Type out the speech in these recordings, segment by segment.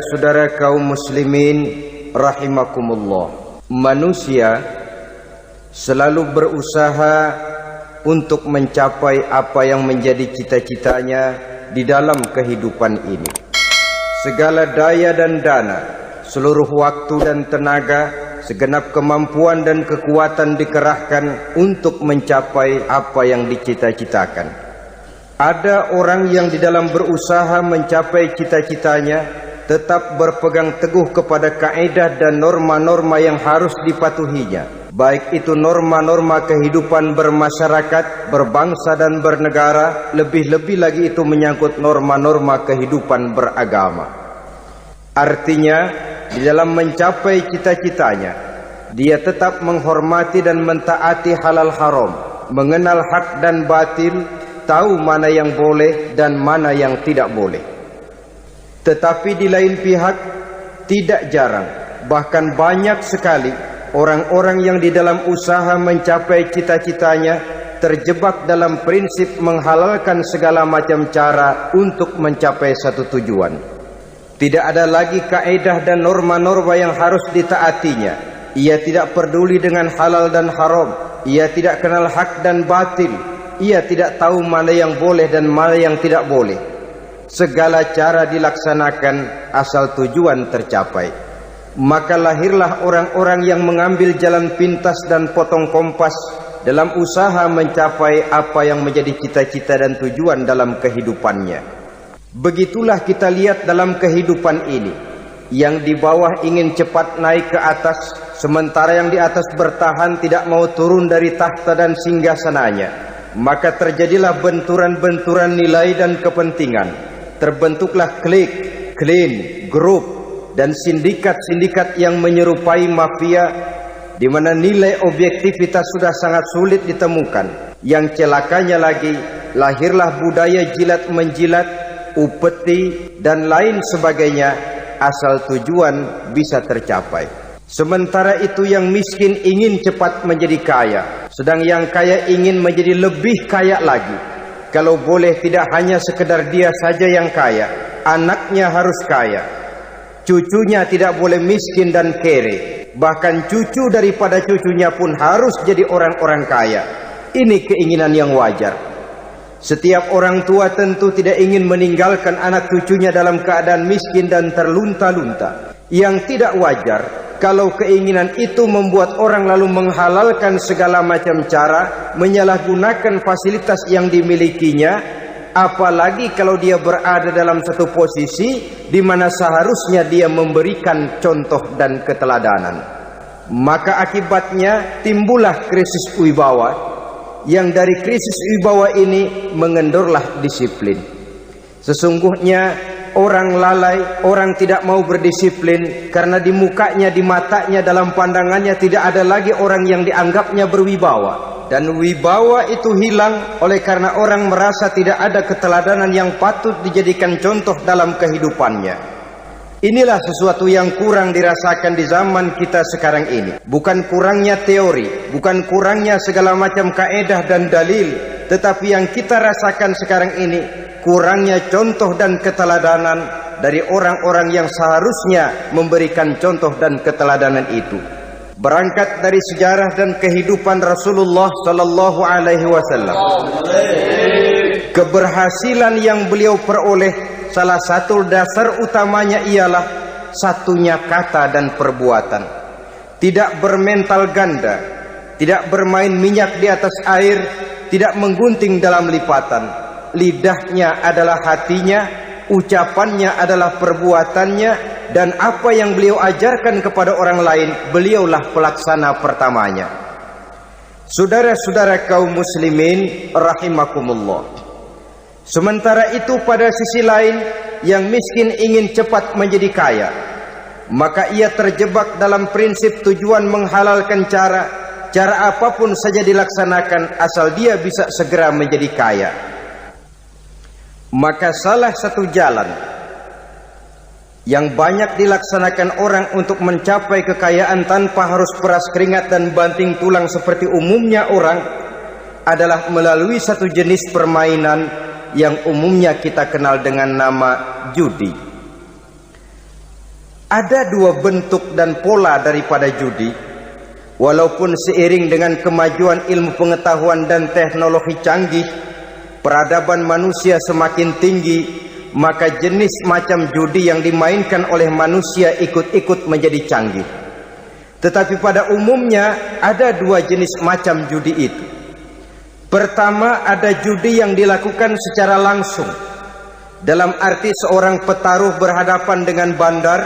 Saudara-saudara kaum muslimin rahimakumullah, manusia selalu berusaha untuk mencapai apa yang menjadi cita-citanya di dalam kehidupan ini. Segala daya dan dana, seluruh waktu dan tenaga, segenap kemampuan dan kekuatan dikerahkan untuk mencapai apa yang dicita-citakan. Ada orang yang di dalam berusaha mencapai cita-citanya tetap berpegang teguh kepada kaedah dan norma-norma yang harus dipatuhinya, baik itu norma-norma kehidupan bermasyarakat, berbangsa dan bernegara, lebih-lebih lagi itu menyangkut norma-norma kehidupan beragama. Artinya, di dalam mencapai cita-citanya, dia tetap menghormati dan mentaati halal haram, mengenal hak dan batil, tahu mana yang boleh dan mana yang tidak boleh. Tetapi di lain pihak, tidak jarang, bahkan banyak sekali orang-orang yang di dalam usaha mencapai cita-citanya terjebak dalam prinsip menghalalkan segala macam cara untuk mencapai satu tujuan. Tidak ada lagi kaedah dan norma-norma yang harus ditaatinya. Ia tidak peduli dengan halal dan haram. Ia tidak kenal hak dan batil. Ia tidak tahu mana yang boleh dan mana yang tidak boleh. Segala cara dilaksanakan asal tujuan tercapai. Maka lahirlah orang-orang yang mengambil jalan pintas dan potong kompas dalam usaha mencapai apa yang menjadi cita-cita dan tujuan dalam kehidupannya. Begitulah kita lihat dalam kehidupan ini. Yang di bawah ingin cepat naik ke atas, sementara yang di atas bertahan tidak mau turun dari tahta dan singgasananya. Maka terjadilah benturan-benturan nilai dan kepentingan. Terbentuklah klik, klan, grup, dan sindikat-sindikat yang menyerupai mafia, di mana nilai objektivitas sudah sangat sulit ditemukan. Yang celakanya lagi, lahirlah budaya jilat menjilat, upeti, dan lain sebagainya, asal tujuan bisa tercapai. Sementara itu yang miskin ingin cepat menjadi kaya, sedang yang kaya ingin menjadi lebih kaya lagi. Kalau boleh tidak hanya sekedar dia saja yang kaya, anaknya harus kaya. Cucunya tidak boleh miskin dan kere. Bahkan cucu daripada cucunya pun harus jadi orang-orang kaya. Ini keinginan yang wajar. Setiap orang tua tentu tidak ingin meninggalkan anak cucunya dalam keadaan miskin dan terlunta-lunta. Yang tidak wajar kalau keinginan itu membuat orang lalu menghalalkan segala macam cara, menyalahgunakan fasilitas yang dimilikinya, apalagi kalau dia berada dalam satu posisi di mana seharusnya dia memberikan contoh dan keteladanan. Maka akibatnya timbullah krisis wibawa, yang dari krisis wibawa ini mengendorlah disiplin. Sesungguhnya orang lalai, orang tidak mau berdisiplin karena di mukanya, di matanya, dalam pandangannya tidak ada lagi orang yang dianggapnya berwibawa. Dan wibawa itu hilang oleh karena orang merasa tidak ada keteladanan yang patut dijadikan contoh dalam kehidupannya. Inilah sesuatu yang kurang dirasakan di zaman kita sekarang ini. Bukan kurangnya teori, bukan kurangnya segala macam kaedah dan dalil, tetapi yang kita rasakan sekarang ini kurangnya contoh dan keteladanan dari orang-orang yang seharusnya memberikan contoh dan keteladanan itu. Berangkat dari sejarah dan kehidupan Rasulullah sallallahu alaihi wasallam, keberhasilan yang beliau peroleh, salah satu dasar utamanya ialah satunya kata dan perbuatan. Tidak bermental ganda, tidak bermain minyak di atas air, tidak menggunting dalam lipatan. Lidahnya adalah hatinya, ucapannya adalah perbuatannya, dan apa yang beliau ajarkan kepada orang lain, beliaulah pelaksana pertamanya. Saudara-saudara kaum muslimin rahimakumullah, sementara itu pada sisi lain, yang miskin ingin cepat menjadi kaya, maka ia terjebak dalam prinsip tujuan menghalalkan cara apapun saja dilaksanakan asal dia bisa segera menjadi kaya. Maka salah satu jalan yang banyak dilaksanakan orang untuk mencapai kekayaan tanpa harus peras keringat dan banting tulang seperti umumnya orang adalah melalui satu jenis permainan yang umumnya kita kenal dengan nama judi. Ada dua bentuk dan pola daripada judi. Walaupun seiring dengan kemajuan ilmu pengetahuan dan teknologi canggih, peradaban manusia semakin tinggi, maka jenis macam judi yang dimainkan oleh manusia ikut-ikut menjadi canggih. Tetapi pada umumnya ada dua jenis macam judi itu. Pertama, ada judi yang dilakukan secara langsung, dalam arti seorang petaruh berhadapan dengan bandar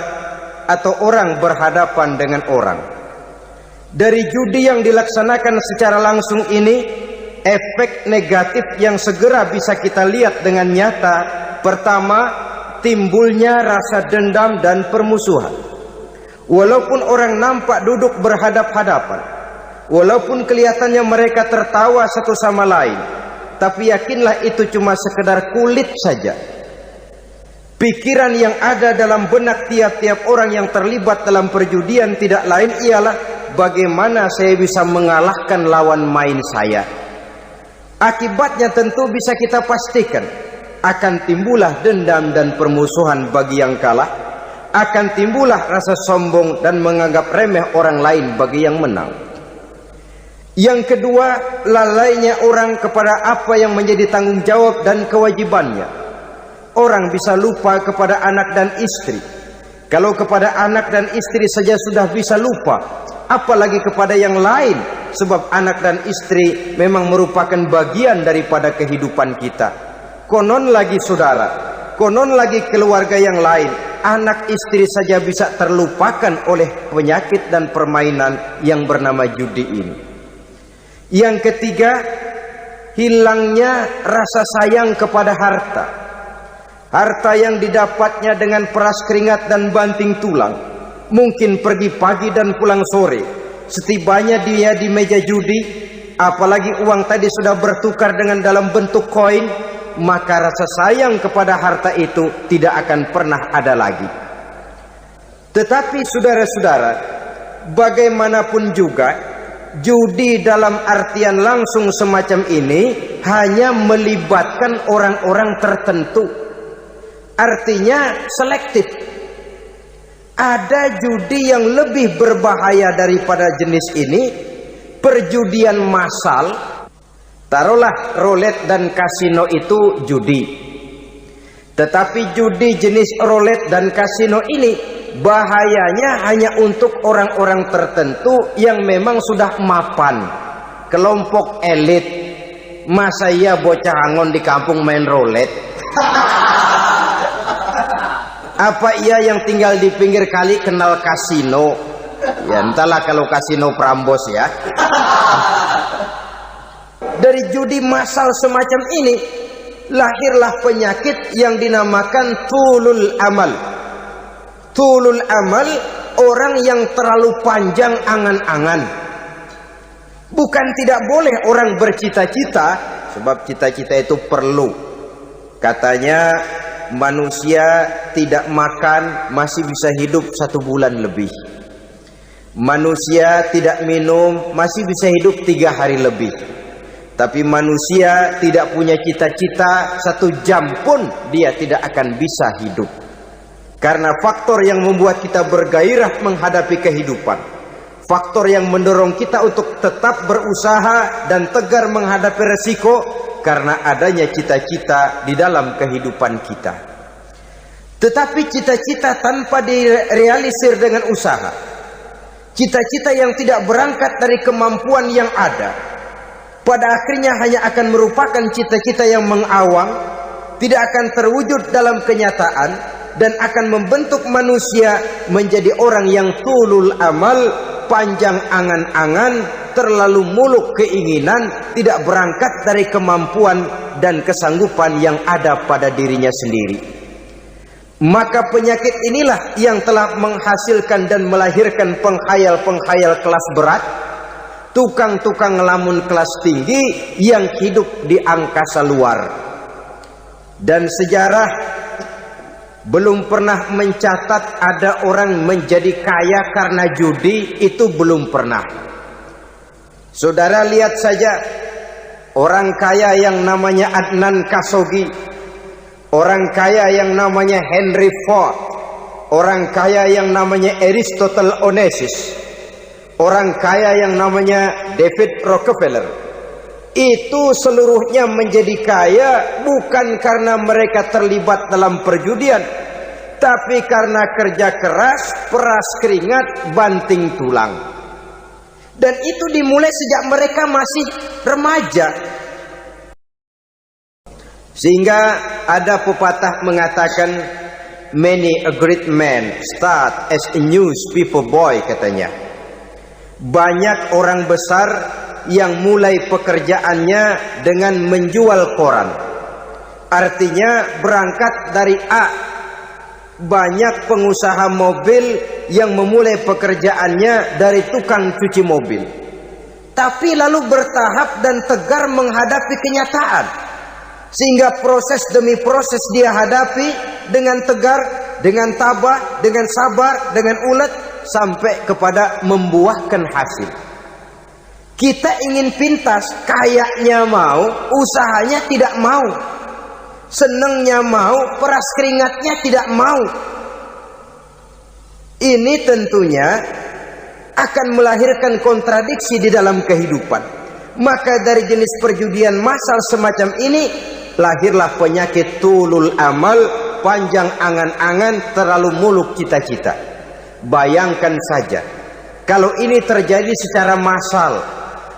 atau orang berhadapan dengan orang. Dari judi yang dilaksanakan secara langsung ini, efek negatif yang segera bisa kita lihat dengan nyata. Pertama, timbulnya rasa dendam dan permusuhan. Walaupun orang nampak duduk berhadap-hadapan, walaupun kelihatannya mereka tertawa satu sama lain, tapi yakinlah itu cuma sekedar kulit saja. Pikiran yang ada dalam benak tiap-tiap orang yang terlibat dalam perjudian tidak lain ialah bagaimana saya bisa mengalahkan lawan main saya. Akibatnya tentu bisa kita pastikan akan timbullah dendam dan permusuhan bagi yang kalah, akan timbullah rasa sombong dan menganggap remeh orang lain bagi yang menang. Yang kedua, lalainya orang kepada apa yang menjadi tanggung jawab dan kewajibannya. Orang bisa lupa kepada anak dan istri. Kalau kepada anak dan istri saja sudah bisa lupa, apalagi kepada yang lain, sebab anak dan istri memang merupakan bagian daripada kehidupan kita. Konon lagi saudara, konon lagi keluarga yang lain, anak istri saja bisa terlupakan oleh penyakit dan permainan yang bernama judi ini. Yang ketiga, hilangnya rasa sayang kepada harta. Harta yang didapatnya dengan peras keringat dan banting tulang, mungkin pergi pagi dan pulang sore. Setibanya dia di meja judi, apalagi uang tadi sudah bertukar dengan dalam bentuk koin, maka rasa sayang kepada harta itu tidak akan pernah ada lagi. Tetapi saudara-saudara, bagaimanapun juga, judi dalam artian langsung semacam ini hanya melibatkan orang-orang tertentu. Artinya selektif. Ada judi yang lebih berbahaya daripada jenis ini, perjudian massal. Taruhlah roulette dan kasino itu judi. Tetapi judi jenis roulette dan kasino ini bahayanya hanya untuk orang-orang tertentu yang memang sudah mapan, kelompok elit. Masa iya bocah angon di kampung main roulette? Apa ia yang tinggal di pinggir kali kenal kasino? Ya entahlah kalau kasino Prambos ya. Dari judi massal semacam ini lahirlah penyakit yang dinamakan tulul amal. Tulul amal, orang yang terlalu panjang angan-angan. Bukan tidak boleh orang bercita-cita, sebab cita-cita itu perlu. Katanya manusia tidak makan masih bisa hidup 1 bulan lebih. Manusia tidak minum masih bisa hidup 3 hari lebih. Tapi manusia tidak punya cita-cita 1 jam pun dia tidak akan bisa hidup. Karena faktor yang membuat kita bergairah menghadapi kehidupan, faktor yang mendorong kita untuk tetap berusaha dan tegar menghadapi resiko, karena adanya cita-cita di dalam kehidupan kita. Tetapi cita-cita tanpa direalisir dengan usaha, cita-cita yang tidak berangkat dari kemampuan yang ada, pada akhirnya hanya akan merupakan cita-cita yang mengawang, tidak akan terwujud dalam kenyataan, dan akan membentuk manusia menjadi orang yang tulul amal, panjang angan-angan, terlalu muluk keinginan, tidak berangkat dari kemampuan dan kesanggupan yang ada pada dirinya sendiri. Maka penyakit inilah yang telah menghasilkan dan melahirkan penghayal-penghayal kelas berat, tukang-tukang ngelamun kelas tinggi yang hidup di angkasa luar. Dan sejarah belum pernah mencatat ada orang menjadi kaya karena judi, itu belum pernah. Saudara lihat saja orang kaya yang namanya Adnan Khashoggi, orang kaya yang namanya Henry Ford, orang kaya yang namanya Aristotle Onassis, orang kaya yang namanya David Rockefeller, itu seluruhnya menjadi kaya bukan karena mereka terlibat dalam perjudian, tapi karena kerja keras, peras keringat, banting tulang. Dan itu dimulai sejak mereka masih remaja. Sehingga ada pepatah mengatakan, many a great man start as a newspaper boy, katanya. Banyak orang besar yang mulai pekerjaannya dengan menjual koran. Artinya berangkat dari A. Banyak pengusaha mobil yang memulai pekerjaannya dari tukang cuci mobil, tapi lalu bertahap dan tegar menghadapi kenyataan, sehingga proses demi proses dia hadapi dengan tegar, dengan tabah, dengan sabar, dengan ulet, sampai kepada membuahkan hasil. Kita ingin pintas, kayaknya mau, usahanya tidak mau, senangnya mau, peras keringatnya tidak mau. Ini tentunya akan melahirkan kontradiksi di dalam kehidupan. Maka dari jenis perjudian massal semacam ini lahirlah penyakit tulul amal, panjang angan-angan, terlalu muluk cita-cita. Bayangkan saja kalau ini terjadi secara massal,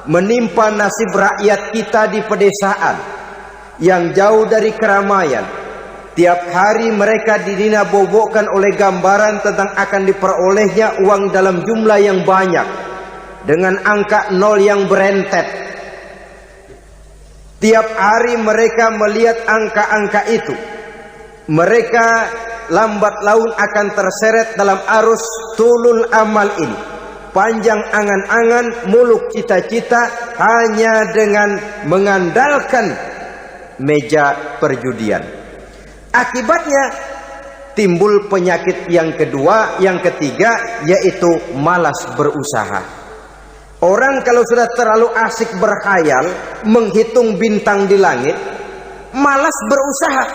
menimpa nasib rakyat kita di pedesaan yang jauh dari keramaian. Tiap hari mereka didina-bobokkan oleh gambaran tentang akan diperolehnya uang dalam jumlah yang banyak, dengan angka nol yang berentet. Tiap hari mereka melihat angka-angka itu. Mereka lambat laun akan terseret dalam arus tulul amal ini. Panjang angan-angan, muluk cita-cita, hanya dengan mengandalkan meja perjudian. Akibatnya timbul penyakit yang kedua, yang ketiga, yaitu malas berusaha. Orang kalau sudah terlalu asik berkhayal, menghitung bintang di langit, malas berusaha.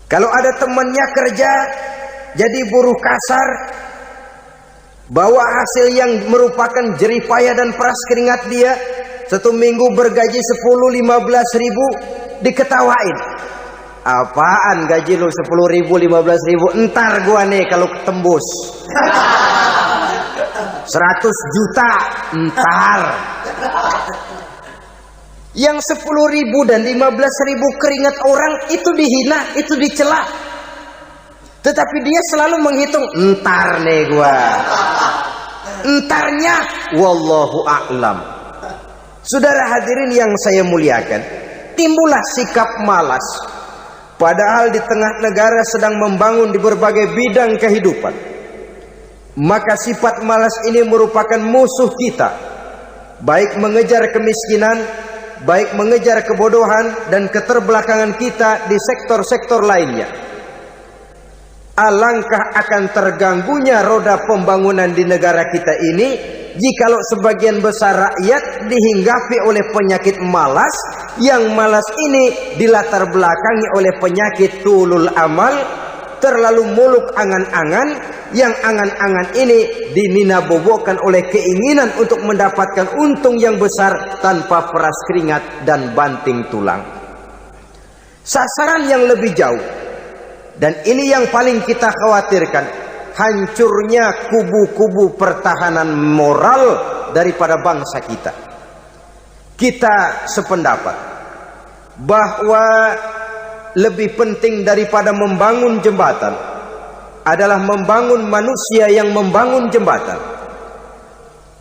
Kalau ada temannya kerja jadi buruh kasar, bawa hasil yang merupakan jeripaya dan peras keringat dia, satu minggu bergaji 10-15 ribu, diketawain. Apaan gaji lu 10 ribu, 15 ribu? Entar gua nih kalau tembus 100 juta, entar. Yang 10 ribu dan 15 ribu keringat orang itu dihina, itu dicela. Tetapi dia selalu menghitung, entar nih gua. Entarnya wallahu a'lam. Saudara hadirin yang saya muliakan, timbullah sikap malas. Padahal di tengah negara sedang membangun di berbagai bidang kehidupan. Maka sifat malas ini merupakan musuh kita. Baik mengejar kemiskinan, baik mengejar kebodohan dan keterbelakangan kita di sektor-sektor lainnya. Alangkah akan terganggunya roda pembangunan di negara kita ini jikalau sebagian besar rakyat dihinggapi oleh penyakit malas, yang malas ini dilatar belakangi oleh penyakit tulul amal, terlalu muluk angan-angan, yang angan-angan ini dinina-bobokkan oleh keinginan untuk mendapatkan untung yang besar tanpa peras keringat dan banting tulang. Sasaran yang lebih jauh, dan ini yang paling kita khawatirkan, hancurnya kubu-kubu pertahanan moral daripada bangsa kita. Kita sependapat bahwa lebih penting daripada membangun jembatan adalah membangun manusia yang membangun jembatan.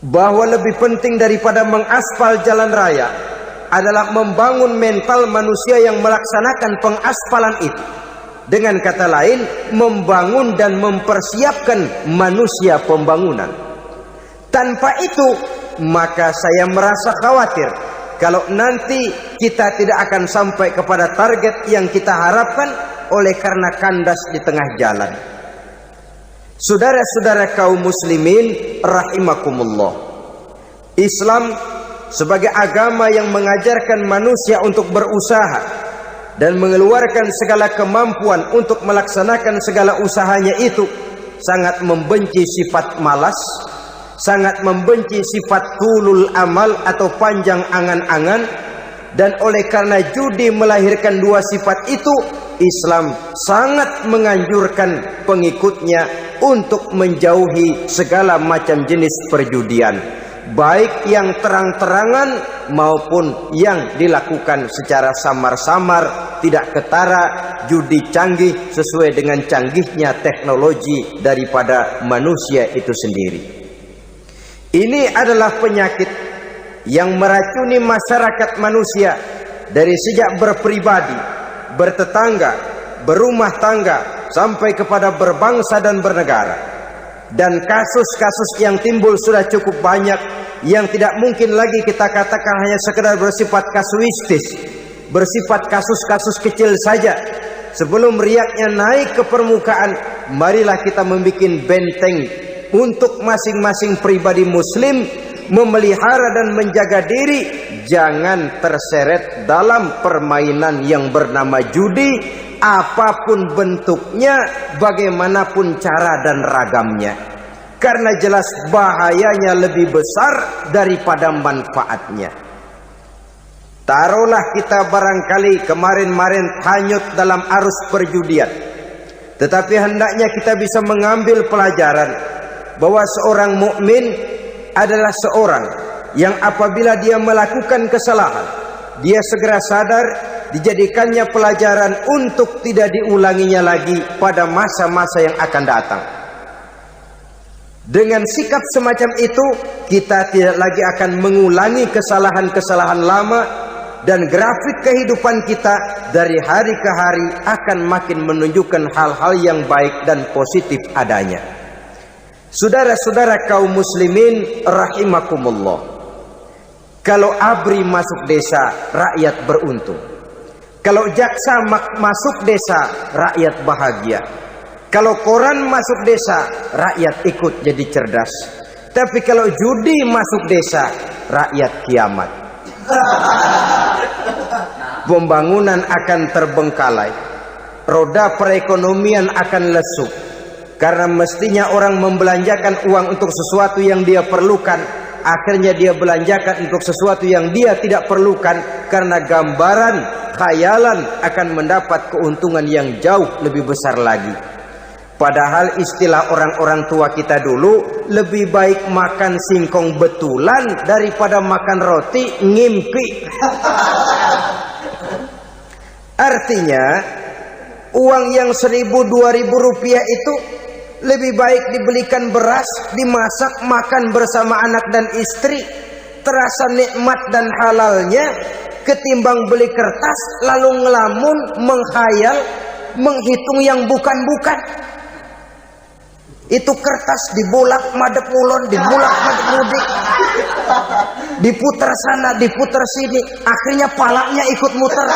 Bahwa lebih penting daripada mengaspal jalan raya adalah membangun mental manusia yang melaksanakan pengaspalan itu. Dengan kata lain, membangun dan mempersiapkan manusia pembangunan. Tanpa itu, maka saya merasa khawatir kalau nanti kita tidak akan sampai kepada target yang kita harapkan oleh karena kandas di tengah jalan. Saudara-saudara kaum muslimin rahimakumullah, Islam sebagai agama yang mengajarkan manusia untuk berusaha dan mengeluarkan segala kemampuan untuk melaksanakan segala usahanya itu, sangat membenci sifat malas, sangat membenci sifat tulul amal atau panjang angan-angan. Dan oleh karena judi melahirkan dua sifat itu, Islam sangat menganjurkan pengikutnya untuk menjauhi segala macam jenis perjudian, baik yang terang-terangan maupun yang dilakukan secara samar-samar, tidak ketara, judi canggih sesuai dengan canggihnya teknologi daripada manusia itu sendiri. Ini adalah penyakit yang meracuni masyarakat manusia dari sejak berpribadi, bertetangga, berumah tangga, sampai kepada berbangsa dan bernegara. Dan kasus-kasus yang timbul sudah cukup banyak, yang tidak mungkin lagi kita katakan hanya sekedar bersifat kasuistis, bersifat kasus-kasus kecil saja. Sebelum riaknya naik ke permukaan, marilah kita membuat benteng untuk masing-masing pribadi muslim memelihara dan menjaga diri, jangan terseret dalam permainan yang bernama judi, apapun bentuknya, bagaimanapun cara dan ragamnya. Karena jelas bahayanya lebih besar daripada manfaatnya. Taruhlah kita barangkali kemarin-marin hanyut dalam arus perjudian, tetapi hendaknya kita bisa mengambil pelajaran bahwa seorang mukmin adalah seorang yang apabila dia melakukan kesalahan, dia segera sadar, dijadikannya pelajaran untuk tidak diulanginya lagi pada masa-masa yang akan datang. Dengan sikap semacam itu, kita tidak lagi akan mengulangi kesalahan-kesalahan lama, dan grafik kehidupan kita dari hari ke hari akan makin menunjukkan hal-hal yang baik dan positif adanya. Saudara-saudara kaum muslimin rahimakumullah, kalau ABRI masuk desa, rakyat beruntung. Kalau jaksa masuk desa, rakyat bahagia. Kalau koran masuk desa, rakyat ikut jadi cerdas. Tapi kalau judi masuk desa, rakyat kiamat. Pembangunan akan terbengkalai, roda perekonomian akan lesu. Karena mestinya orang membelanjakan uang untuk sesuatu yang dia perlukan, akhirnya dia belanjakan untuk sesuatu yang dia tidak perlukan, karena gambaran, khayalan akan mendapat keuntungan yang jauh lebih besar lagi. Padahal istilah orang-orang tua kita dulu, lebih baik makan singkong betulan daripada makan roti ngimpi. Artinya uang yang 1.000-2.000 rupiah itu lebih baik dibelikan beras, dimasak, makan bersama anak dan istri, terasa nikmat dan halalnya, ketimbang beli kertas lalu ngelamun, menghayal, menghitung yang bukan-bukan. Itu kertas dibolak madep ulon, dibolak madep mudik, diputar sana, diputar sini, akhirnya palanya ikut muter.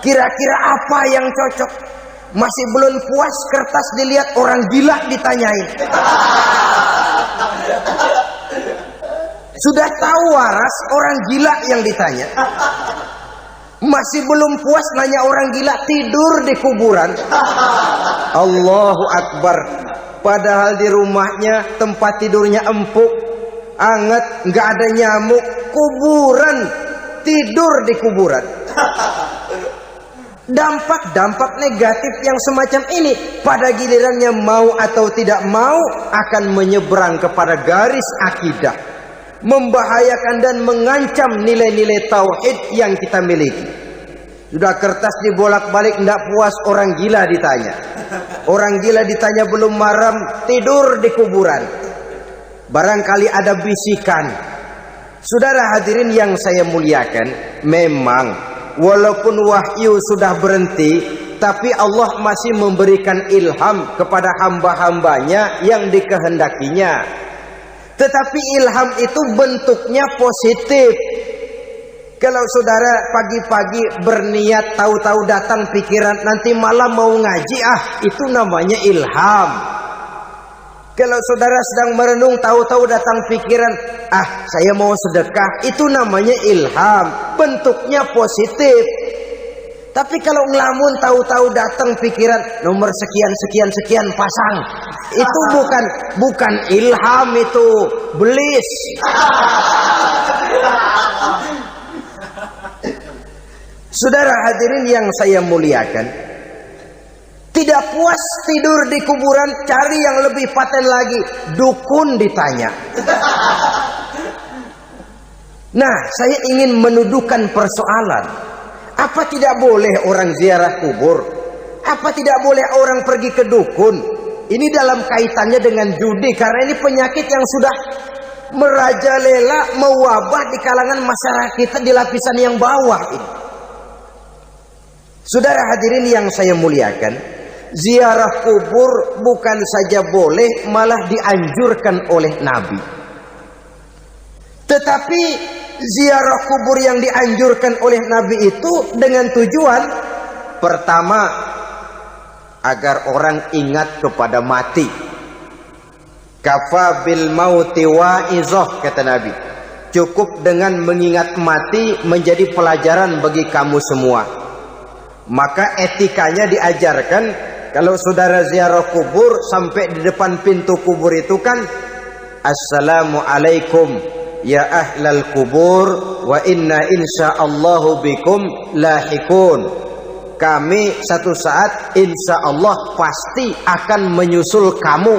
Kira-kira apa yang cocok? Masih belum puas, kertas dilihat, orang gila ditanyain. Sudah tahu waras, orang gila yang ditanya. Masih belum puas, nanya orang gila, tidur di kuburan. Allahu Akbar. Padahal di rumahnya tempat tidurnya empuk, anget, nggak ada nyamuk. Kuburan, tidur di kuburan. Dampak-dampak negatif yang semacam ini pada gilirannya mau atau tidak mau akan menyeberang kepada garis akidah, membahayakan dan mengancam nilai-nilai tauhid yang kita miliki. Sudah kertas dibolak-balik, tidak puas, orang gila ditanya. Orang gila ditanya belum maram, tidur di kuburan. Barangkali ada bisikan. Saudara hadirin yang saya muliakan, memang walaupun wahyu sudah berhenti, tapi Allah masih memberikan ilham kepada hamba-hambanya yang dikehendakinya. Tetapi ilham itu bentuknya positif. Kalau saudara pagi-pagi berniat, tahu-tahu datang pikiran nanti malam mau ngaji, itu namanya ilham. Kalau saudara sedang merenung, tahu-tahu datang pikiran, saya mau sedekah, itu namanya ilham, bentuknya positif. Tapi kalau ngelamun, tahu-tahu datang pikiran, nomor sekian sekian sekian pasang, itu bukan ilham, itu belis. Saudara hadirin yang saya muliakan, tidak puas tidur di kuburan, cari yang lebih paten lagi, dukun ditanya. Nah, saya ingin menuduhkan persoalan. Apa tidak boleh orang ziarah kubur? Apa tidak boleh orang pergi ke dukun? Ini dalam kaitannya dengan judi, karena ini penyakit yang sudah merajalela, mewabah di kalangan masyarakat kita di lapisan yang bawah ini. Saudara hadirin yang saya muliakan, ziarah kubur bukan saja boleh, malah dianjurkan oleh Nabi. Tetapi ziarah kubur yang dianjurkan oleh Nabi itu dengan tujuan pertama, agar orang ingat kepada mati. Kafa bil mauti wa'izah, kata Nabi. Cukup dengan mengingat mati menjadi pelajaran bagi kamu semua. Maka etikanya diajarkan, kalau saudara ziarah kubur, sampai di depan pintu kubur itu kan, Assalamualaikum ya ahlal kubur wa inna insyaallahu bikum lahikun. Kami satu saat insya Allah pasti akan menyusul kamu.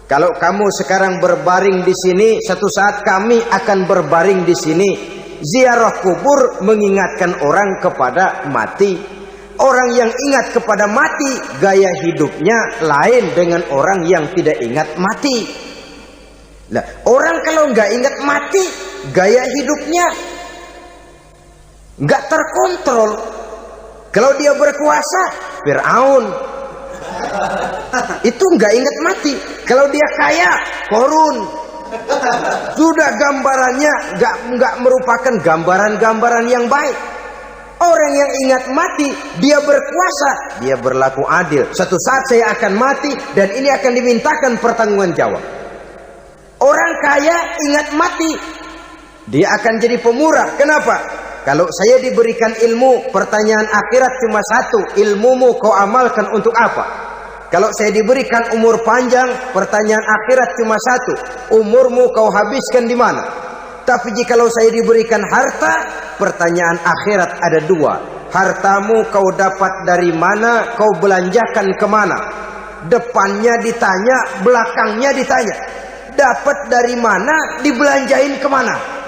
Kalau kamu sekarang berbaring di sini, satu saat kami akan berbaring di sini. Ziarah kubur mengingatkan orang kepada mati. Orang yang ingat kepada mati, gaya hidupnya lain dengan orang yang tidak ingat mati. Nah, orang kalau nggak ingat mati, gaya hidupnya nggak terkontrol. Kalau dia berkuasa, Fir'aun. Itu nggak ingat mati. Kalau dia kaya, Korun. Sudah gambarannya nggak merupakan gambaran-gambaran yang baik. Orang yang ingat mati, dia berkuasa, dia berlaku adil. Suatu saat saya akan mati dan ini akan dimintakan pertanggungan jawab. Orang kaya ingat mati, dia akan jadi pemurah. Kenapa? Kalau saya diberikan ilmu, pertanyaan akhirat cuma satu, ilmumu kau amalkan untuk apa? Kalau saya diberikan umur panjang, pertanyaan akhirat cuma satu, umurmu kau habiskan di mana? Tapi jikalau saya diberikan harta, pertanyaan akhirat ada dua, hartamu kau dapat dari mana, kau belanjakan kemana? Depannya ditanya, belakangnya ditanya, dapat dari mana, dibelanjain kemana?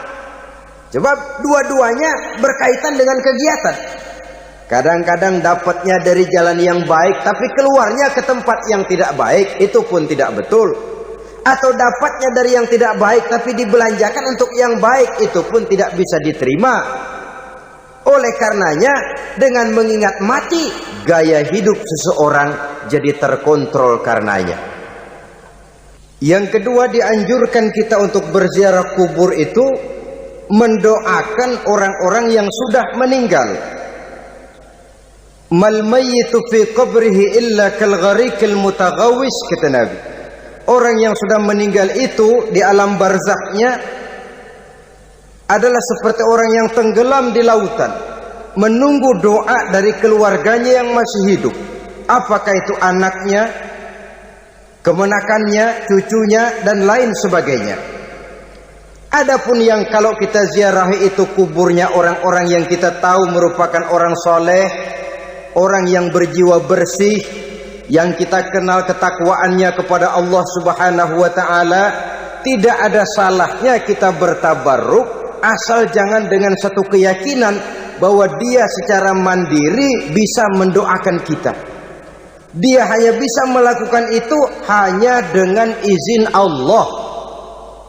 Sebab dua-duanya berkaitan dengan kegiatan. Kadang-kadang dapatnya dari jalan yang baik, tapi keluarnya ke tempat yang tidak baik, itu pun tidak betul. Atau dapatnya dari yang tidak baik, tapi dibelanjakan untuk yang baik, itu pun tidak bisa diterima. Oleh karenanya, dengan mengingat mati, gaya hidup seseorang jadi terkontrol karenanya. Yang kedua, dianjurkan kita untuk berziarah kubur itu mendoakan orang-orang yang sudah meninggal. Mal mayyitu fi qabrihi illa kal gharikil mutaghawis, kata Nabi. Orang yang sudah meninggal itu di alam barzaknya adalah seperti orang yang tenggelam di lautan, menunggu doa dari keluarganya yang masih hidup. Apakah itu anaknya, kemenakannya, cucunya, dan lain sebagainya. Adapun yang kalau kita ziarahi itu kuburnya orang-orang yang kita tahu merupakan orang soleh, orang yang berjiwa bersih, yang kita kenal ketakwaannya kepada Allah Subhanahu wa ta'ala, tidak ada salahnya kita bertabarruk, asal jangan dengan satu keyakinan bahwa dia secara mandiri bisa mendoakan kita. Dia hanya bisa melakukan itu hanya dengan izin Allah.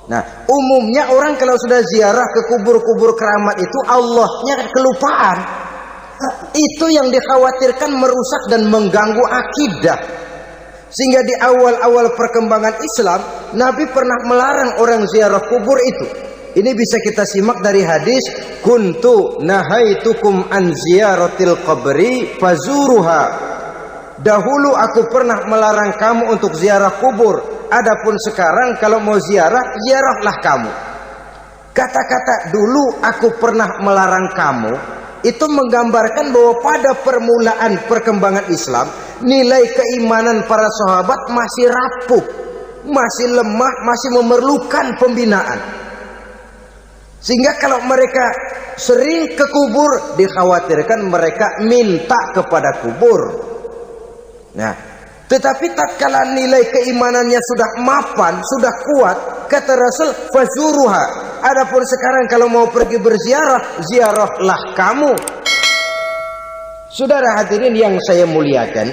Nah, umumnya orang kalau sudah ziarah ke kubur-kubur keramat itu, Allahnya kelupaan. Itu yang dikhawatirkan merusak dan mengganggu akidah. Sehingga di awal-awal perkembangan Islam, Nabi pernah melarang orang ziarah kubur itu. Ini bisa kita simak dari hadis, kuntu nahaitukum an ziyaratil qabri fazuruha. Dahulu aku pernah melarang kamu untuk ziarah kubur. Adapun sekarang kalau mau ziarah, ziarahlah kamu. Kata-kata dulu aku pernah melarang kamu itu menggambarkan bahwa pada permulaan perkembangan Islam, nilai keimanan para sahabat masih rapuh, masih lemah, masih memerlukan pembinaan. Sehingga kalau mereka sering ke kubur, dikhawatirkan mereka minta kepada kubur. Nah, tetapi tatkala nilai keimanannya sudah mapan, sudah kuat, kata Rasul, fazuruha. Adapun sekarang kalau mau pergi berziarah, ziarahlah kamu. Saudara hadirin yang saya muliakan,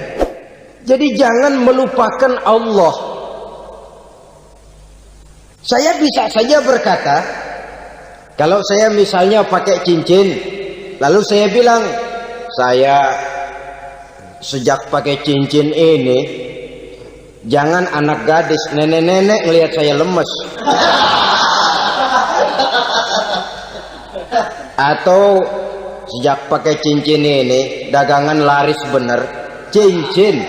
jadi jangan melupakan Allah. Saya bisa saja berkata, kalau saya misalnya pakai cincin, lalu saya bilang, saya sejak pakai cincin ini, jangan anak gadis, nenek-nenek ngelihat saya lemes. Atau sejak pakai cincin ini, dagangan laris bener. Cincin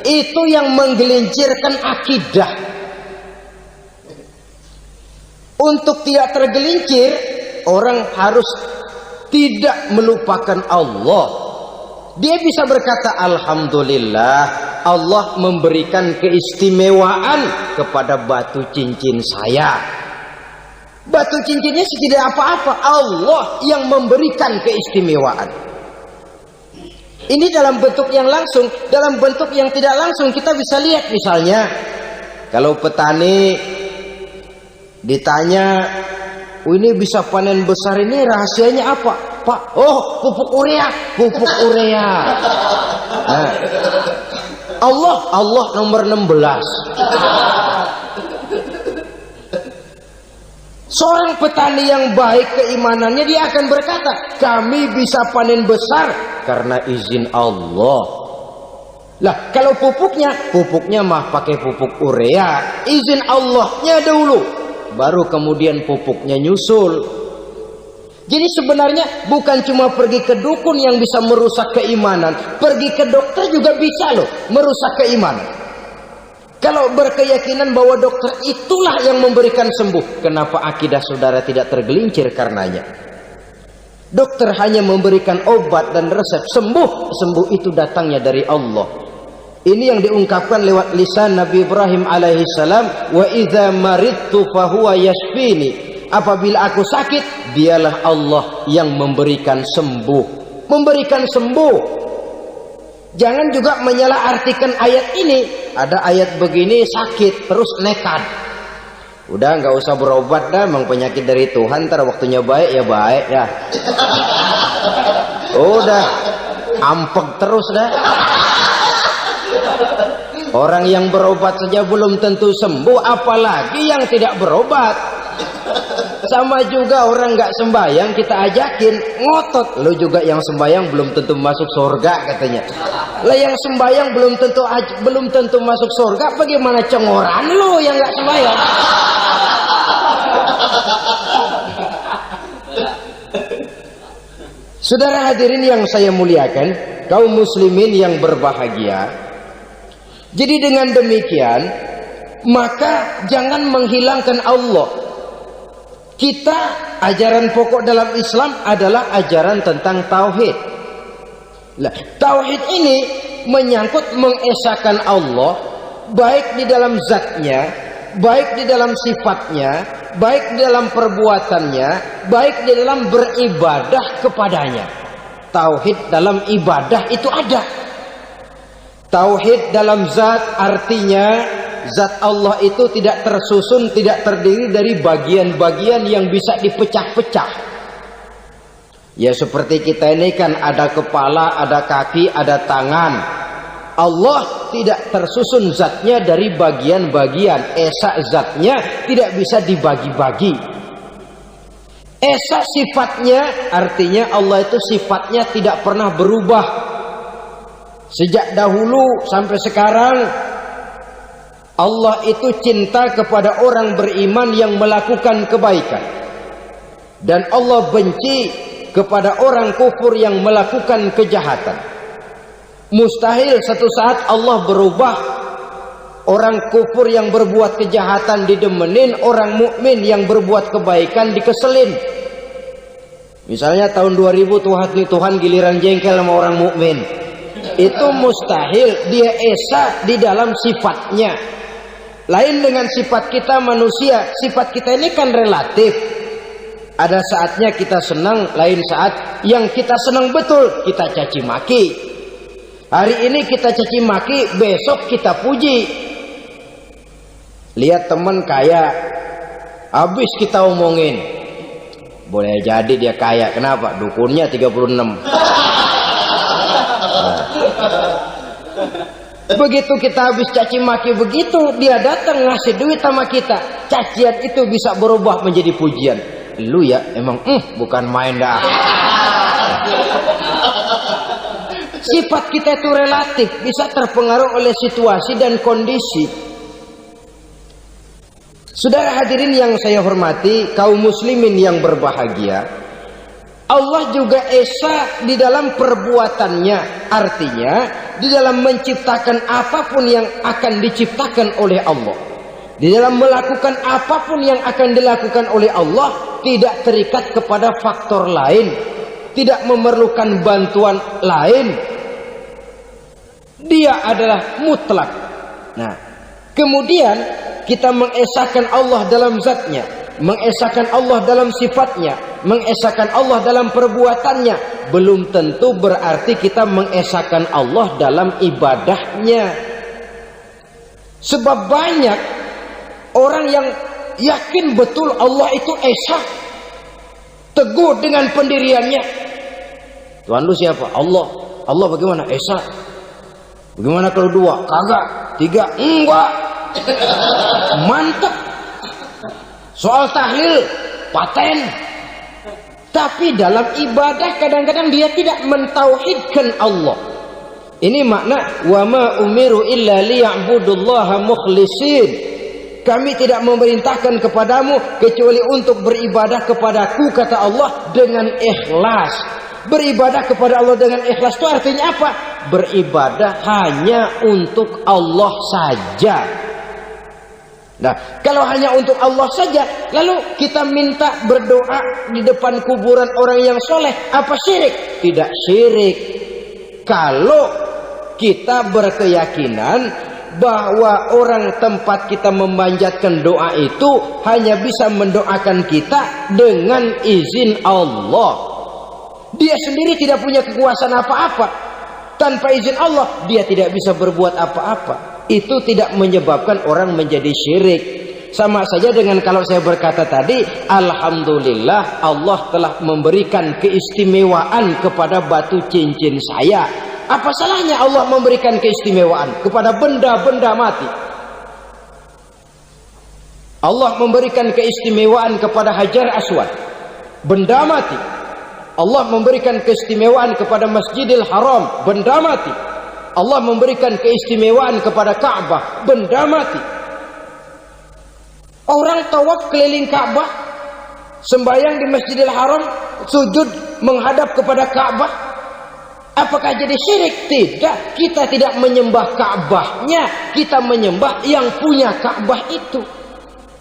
itu yang menggelincirkan akidah. Untuk tidak tergelincir, orang harus tidak melupakan Allah. Dia bisa berkata, alhamdulillah, Allah memberikan keistimewaan kepada batu cincin saya. Batu cincinnya tidak apa-apa, Allah yang memberikan keistimewaan. Ini dalam bentuk yang langsung. Dalam bentuk yang tidak langsung kita bisa lihat, misalnya kalau petani ditanya, oh ini bisa panen besar ini rahasianya apa Pak? Oh, pupuk urea. Pupuk urea. Nah, Allah nomor 16. Seorang petani yang baik keimanannya, dia akan berkata, kami bisa panen besar karena izin Allah. Lah kalau pupuknya mah pakai pupuk urea, izin Allahnya dahulu, baru kemudian pupuknya nyusul. Jadi sebenarnya bukan cuma pergi ke dukun yang bisa merusak keimanan, pergi ke dokter juga bisa loh merusak keimanan. Kalau berkeyakinan bahwa dokter itulah yang memberikan sembuh, kenapa akidah saudara tidak tergelincir karenanya? Dokter hanya memberikan obat dan resep, sembuh itu datangnya dari Allah. Ini yang diungkapkan lewat lisan Nabi Ibrahim alaihissalam, wa idza maridtu fahuwa yashfini. Apabila aku sakit, dialah Allah yang memberikan sembuh. Memberikan sembuh. Jangan juga menyalahartikan ayat ini. Ada ayat begini sakit terus nekat. Udah nggak usah berobat dah, memang penyakit dari Tuhan. Ntar waktunya baik ya baik ya. Udah ampek terus dah. Orang yang berobat saja belum tentu sembuh, apalagi yang tidak berobat. Sama juga orang nggak sembahyang kita ajakin ngotot, lo juga yang sembahyang belum tentu masuk surga katanya. Lah yang sembahyang belum tentu masuk surga, bagaimana cengoran lo yang nggak sembahyang? Saudara hadirin yang saya muliakan, kaum muslimin yang berbahagia. Jadi dengan demikian, maka jangan menghilangkan Allah. Kita, ajaran pokok dalam Islam adalah ajaran tentang tauhid. Nah, tauhid ini menyangkut mengesahkan Allah, baik di dalam zatnya, baik di dalam sifatnya, baik di dalam perbuatannya, baik di dalam beribadah kepadanya. Tauhid dalam ibadah itu ada. Tauhid dalam zat artinya zat Allah itu tidak tersusun, tidak terdiri dari bagian-bagian yang bisa dipecah-pecah. Ya seperti kita ini kan ada kepala, ada kaki, ada tangan. Allah tidak tersusun zatnya dari bagian-bagian. Esa zatnya tidak bisa dibagi-bagi. Esa sifatnya artinya Allah itu sifatnya tidak pernah berubah. Sejak dahulu sampai sekarang Allah itu cinta kepada orang beriman yang melakukan kebaikan, dan Allah benci kepada orang kufur yang melakukan kejahatan. Mustahil satu saat Allah berubah. Orang kufur yang berbuat kejahatan didemenin, orang mukmin yang berbuat kebaikan dikeselin. Misalnya tahun 2000 Tuhan giliran jengkel sama orang mukmin. Itu mustahil, dia esa di dalam sifatnya. Lain dengan sifat kita manusia. Sifat kita ini kan relatif. Ada saatnya kita senang, lain saat yang kita senang betul kita caci maki. Hari ini kita caci maki, besok kita puji. Lihat teman kaya, habis kita omongin, boleh jadi dia kaya. Kenapa? Dukunnya 36. Nah. Begitu kita habis caci maki begitu, dia datang ngasih duit sama kita. Cacian itu bisa berubah menjadi pujian. Lu ya emang bukan main dah. Sifat kita itu relatif, bisa terpengaruh oleh situasi dan kondisi. Saudara hadirin yang saya hormati, kaum muslimin yang berbahagia, Allah juga esa di dalam perbuatannya. Artinya di dalam menciptakan apapun yang akan diciptakan oleh Allah, di dalam melakukan apapun yang akan dilakukan oleh Allah, tidak terikat kepada faktor lain, tidak memerlukan bantuan lain. Dia adalah mutlak. Nah, kemudian kita mengesahkan Allah dalam zatnya, mengesahkan Allah dalam sifatnya, mengesahkan Allah dalam perbuatannya. Belum tentu berarti kita mengesahkan Allah dalam ibadahnya. Sebab banyak orang yang yakin betul Allah itu esa, teguh dengan pendiriannya. Tuhan lu siapa? Allah. Allah bagaimana? Esa. Bagaimana kalau dua? Kagak. Tiga? Enggak. Mantap. Soal tahlil paten. Tapi dalam ibadah kadang-kadang dia tidak mentauhidkan Allah. Ini makna wa ma umiru illa liya'budullaha mukhlisin. Kami tidak memerintahkan kepadamu kecuali untuk beribadah kepadaku, kata Allah, dengan ikhlas. Beribadah kepada Allah dengan ikhlas itu artinya apa? Beribadah hanya untuk Allah saja. Nah, kalau hanya untuk Allah saja, lalu kita minta berdoa di depan kuburan orang yang soleh, apa syirik? Tidak syirik. Kalau kita berkeyakinan bahwa orang tempat kita memanjatkan doa itu hanya bisa mendoakan kita dengan izin Allah. Dia sendiri tidak punya kekuasaan apa-apa. Tanpa izin Allah, dia tidak bisa berbuat apa-apa. Itu tidak menyebabkan orang menjadi syirik. Sama saja dengan kalau saya berkata tadi, alhamdulillah Allah telah memberikan keistimewaan kepada batu cincin saya. Apa salahnya Allah memberikan keistimewaan kepada benda-benda mati? Allah memberikan keistimewaan kepada Hajar Aswad, benda mati. Allah memberikan keistimewaan kepada Masjidil Haram, benda mati. Allah memberikan keistimewaan kepada Ka'bah, benda mati. Orang tawaf keliling Ka'bah, sembahyang di Masjidil Haram, sujud menghadap kepada Ka'bah. Apakah jadi syirik? Tidak. Kita tidak menyembah Ka'bahnya, kita menyembah yang punya Ka'bah itu.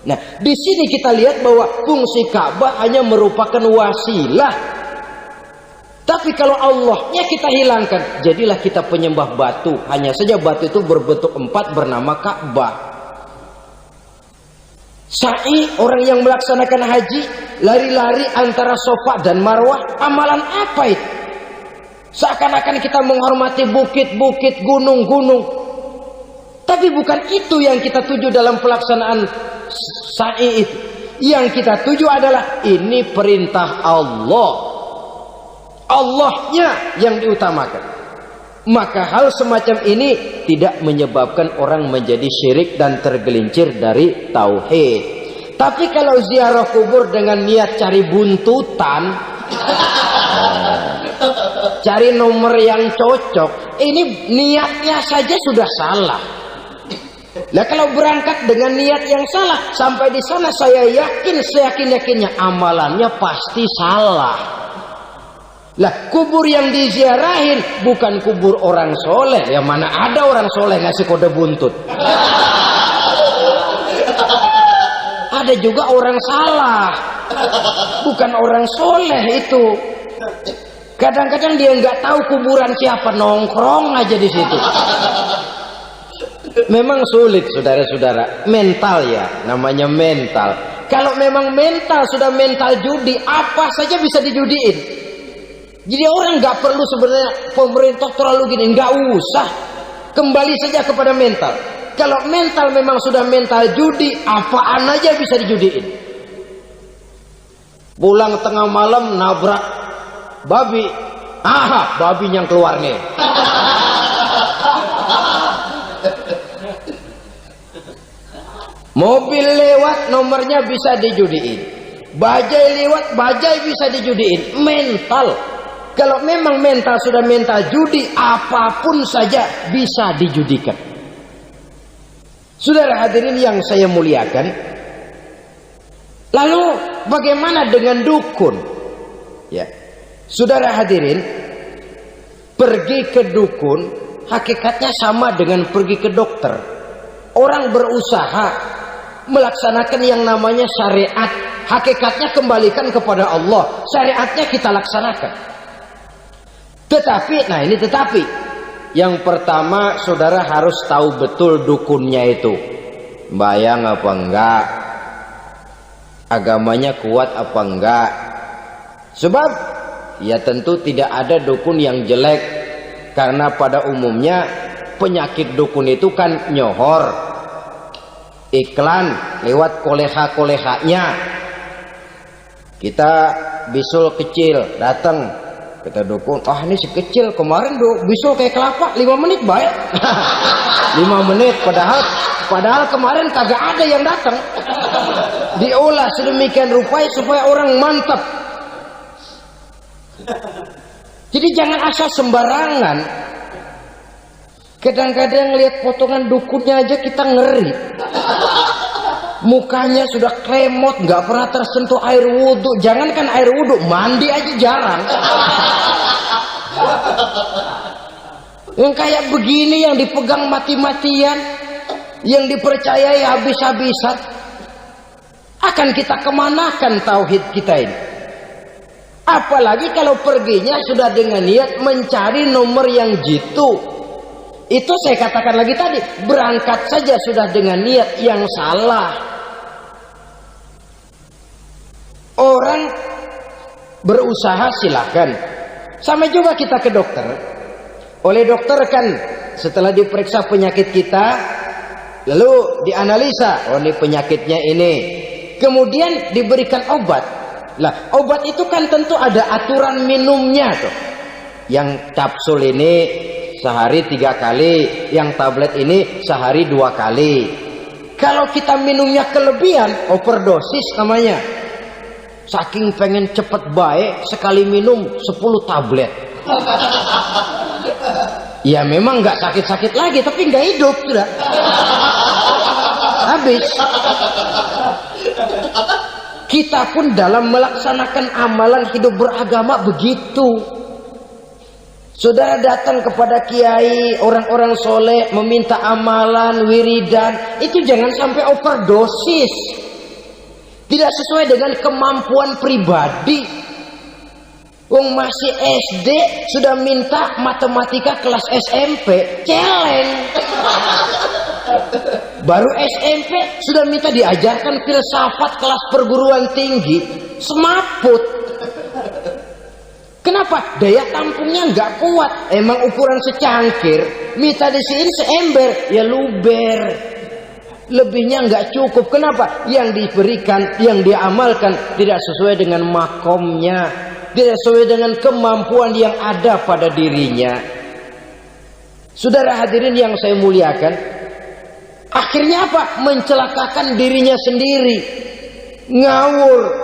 Nah, di sini kita lihat bahwa fungsi Ka'bah hanya merupakan wasilah. Tapi kalau Allahnya kita hilangkan, jadilah kita penyembah batu. Hanya saja batu itu berbentuk 4 bernama Ka'bah. Sa'i, orang yang melaksanakan haji, lari-lari antara Safa dan Marwah, amalan apa itu? Seakan-akan kita menghormati bukit-bukit, gunung-gunung. Tapi bukan itu yang kita tuju dalam pelaksanaan sa'i itu. Yang kita tuju adalah ini perintah Allah. Allahnya yang diutamakan. Maka hal semacam ini tidak menyebabkan orang menjadi syirik dan tergelincir dari tauhid. Tapi kalau ziarah kubur dengan niat cari buntutan, cari nomor yang cocok, ini niatnya saja sudah salah. Nah, kalau berangkat dengan niat yang salah, sampai di sana saya yakin, seyakin-yakinnya amalannya pasti salah. Lah kubur yang diziarahin bukan kubur orang soleh. Ya mana ada orang soleh ngasih kode buntut. Ada juga orang salah, bukan orang soleh itu. Kadang-kadang dia nggak tahu kuburan siapa, nongkrong aja di situ. Memang sulit saudara-saudara, mental ya, namanya mental. Kalau memang mental sudah mental judi, apa saja bisa dijudiin. Jadi orang nggak perlu sebenarnya pemerintah terlalu gini, nggak usah. Kembali saja kepada mental. Kalau mental memang sudah mental judi, apaan aja bisa dijudiin. Pulang tengah malam nabrak babi, babi yang keluar nih. Mobil lewat nomornya bisa dijudiin. Bajai lewat bajai bisa dijudiin. Mental. Kalau memang mental sudah mental judi, apapun saja bisa dijudikan. Saudara hadirin yang saya muliakan, lalu bagaimana dengan dukun? Ya, saudara hadirin, pergi ke dukun hakikatnya sama dengan pergi ke dokter. Orang berusaha melaksanakan yang namanya syariat, hakikatnya kembalikan kepada Allah. Syariatnya kita laksanakan. Tetapi, nah ini tetapi, yang pertama saudara harus tahu betul dukunnya itu bayang apa enggak, agamanya kuat apa enggak. Sebab ya tentu tidak ada dukun yang jelek, karena pada umumnya penyakit dukun itu kan nyohor, iklan lewat koleha-kolehanya. Kita bisul kecil datang, kita dukun, ini si kecil kemarin bisul kayak kelapa 5 menit baik. 5 menit padahal kemarin kagak ada yang datang. Diolah sedemikian rupa supaya orang mantap. Jadi jangan asal sembarangan. Kadang-kadang lihat potongan dukunnya aja kita ngeri. Mukanya sudah kremot, nggak pernah tersentuh air wudhu. Jangankan air wudhu, mandi aja jarang. Yang kayak begini yang dipegang mati-matian, yang dipercayai habis-habisan, akan kita kemanakan tauhid kita ini? Apalagi kalau perginya sudah dengan niat mencari nomor yang jitu. Itu saya katakan lagi tadi, berangkat saja sudah dengan niat yang salah. Orang berusaha silahkan. Sama juga kita ke dokter. Oleh dokter kan setelah diperiksa penyakit kita, lalu dianalisa, oh ini penyakitnya ini. Kemudian diberikan obat. Lah, obat itu kan tentu ada aturan minumnya tuh. Yang kapsul ini sehari 3 kali, yang tablet ini sehari 2 kali. Kalau kita minumnya kelebihan, overdosis namanya. Saking pengen cepet baik, sekali minum 10 tablet. Ya memang nggak sakit-sakit lagi, tapi nggak hidup sudah. Habis. Kita pun dalam melaksanakan amalan hidup beragama begitu. Saudara datang kepada kiai, orang-orang soleh, meminta amalan, wiridan, itu jangan sampai overdosis. Tidak sesuai dengan kemampuan pribadi. Wong masih SD sudah minta matematika kelas SMP, celeng. Baru SMP sudah minta diajarkan filsafat kelas perguruan tinggi, semaput. Kenapa? Daya tampungnya nggak kuat. Emang ukuran secangkir, minta disiin seember, ya luber. Lebihnya nggak cukup. Kenapa? Yang diberikan, yang diamalkan tidak sesuai dengan makomnya, tidak sesuai dengan kemampuan yang ada pada dirinya. Saudara hadirin yang saya muliakan, akhirnya apa? Mencelakakan dirinya sendiri, ngawur.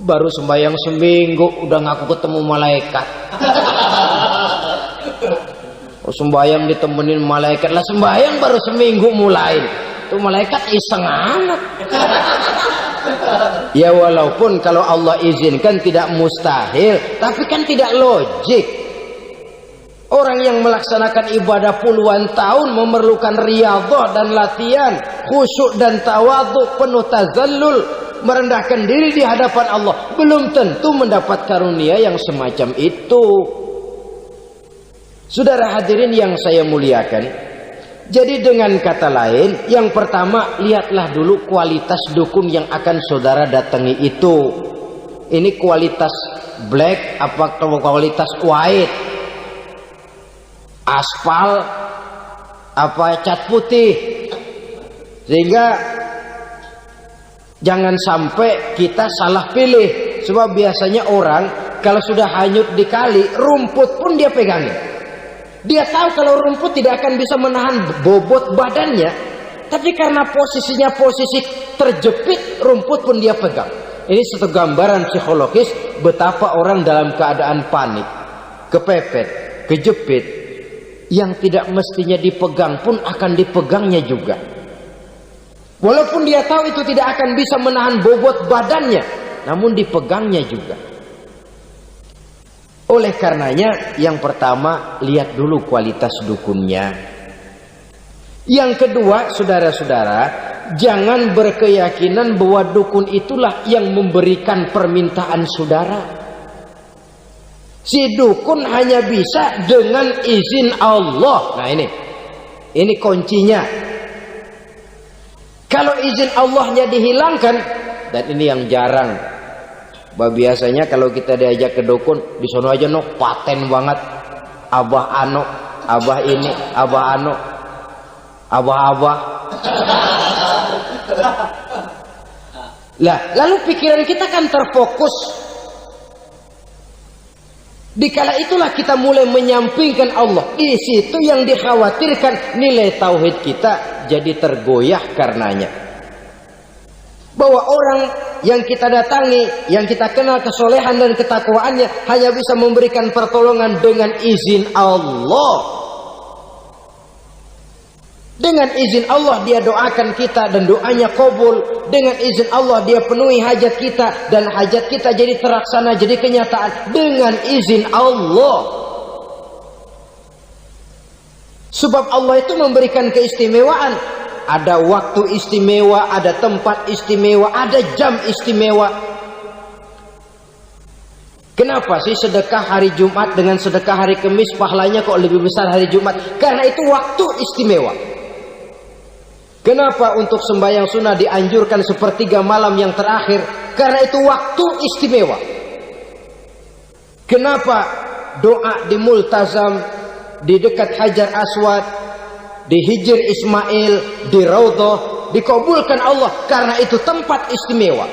Baru sembahyang seminggu udah ngaku ketemu malaikat. Sembahyang ditemenin malaikat lah, sembahyang baru seminggu mulai. Tuh malaikat iseng amat. Ya walaupun kalau Allah izinkan tidak mustahil, tapi kan tidak logik. Orang yang melaksanakan ibadah puluhan tahun memerlukan riyadhah dan latihan, khusyuk dan tawadhu, penuh tazallul, merendahkan diri di hadapan Allah, belum tentu mendapat karunia yang semacam itu. Saudara hadirin yang saya muliakan, jadi dengan kata lain, yang pertama, lihatlah dulu kualitas dukun yang akan saudara datangi itu. Ini kualitas black apa kualitas white, aspal apa cat putih, sehingga jangan sampai kita salah pilih. Sebab biasanya orang kalau sudah hanyut di kali, rumput pun dia pegangin. Dia tahu kalau rumput tidak akan bisa menahan bobot badannya, tapi karena posisinya posisi terjepit, rumput pun dia pegang. Ini satu gambaran psikologis betapa orang dalam keadaan panik, kepepet, kejepit, yang tidak mestinya dipegang pun akan dipegangnya juga. Walaupun dia tahu itu tidak akan bisa menahan bobot badannya, namun dipegangnya juga. Oleh karenanya, yang pertama, lihat dulu kualitas dukunnya. Yang kedua, saudara-saudara, jangan berkeyakinan bahwa dukun itulah yang memberikan permintaan saudara. Si dukun hanya bisa dengan izin Allah. Nah ini kuncinya. Kalau izin Allahnya dihilangkan, dan ini yang jarang. Biasanya kalau kita diajak ke dukun, di sono aja paten banget. Abah ano, abah ini, abah ano, abah-abah. Lah, lalu pikiran kita kan terfokus. Dikala itulah kita mulai menyampingkan Allah. Di situ yang dikhawatirkan nilai tauhid kita jadi tergoyah karenanya. Bahwa orang yang kita datangi, yang kita kenal kesolehan dan ketakwaannya, hanya bisa memberikan pertolongan dengan izin Allah. Dengan izin Allah dia doakan kita dan doanya kabul. Dengan izin Allah dia penuhi hajat kita dan hajat kita jadi terlaksana, jadi kenyataan dengan izin Allah. Sebab Allah itu memberikan keistimewaan. Ada waktu istimewa, ada tempat istimewa, ada jam istimewa. Kenapa sih sedekah hari Jumat dengan sedekah hari Kamis pahalanya kok lebih besar hari Jumat? Karena itu waktu istimewa. Kenapa untuk sembahyang sunnah dianjurkan sepertiga malam yang terakhir? Karena itu waktu istimewa. Kenapa doa di multazam, di dekat Hajar Aswad, di Hijr Ismail, di Raudhah dikabulkan Allah? Karena itu tempat istimewa.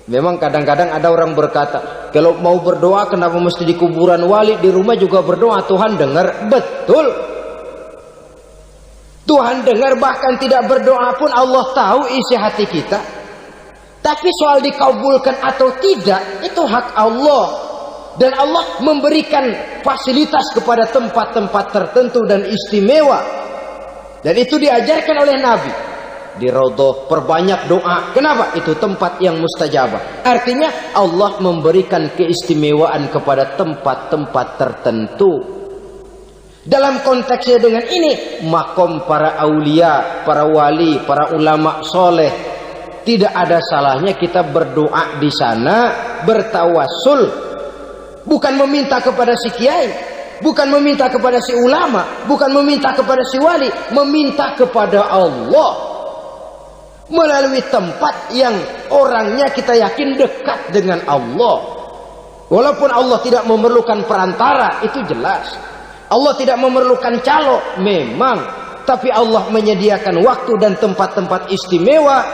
Memang kadang-kadang ada orang berkata, kalau mau berdoa kenapa mesti di kuburan wali? Di rumah juga berdoa, Tuhan dengar. Betul, Tuhan dengar, bahkan tidak berdoa pun Allah tahu isi hati kita. Tapi soal dikabulkan atau tidak, itu hak Allah. Dan Allah memberikan fasilitas kepada tempat-tempat tertentu dan istimewa. Dan itu diajarkan oleh Nabi. Di Raudhah perbanyak doa. Kenapa? Itu tempat yang mustajabah. Artinya Allah memberikan keistimewaan kepada tempat-tempat tertentu. Dalam konteksnya dengan ini, makom para aulia, para wali, para ulama soleh, tidak ada salahnya kita berdoa di sana, bertawassul. Bukan meminta kepada si kiai, bukan meminta kepada si ulama, bukan meminta kepada si wali, meminta kepada Allah melalui tempat yang orangnya kita yakin dekat dengan Allah. Walaupun Allah tidak memerlukan perantara, itu jelas. Allah tidak memerlukan calo, memang. Tapi Allah menyediakan waktu dan tempat-tempat istimewa,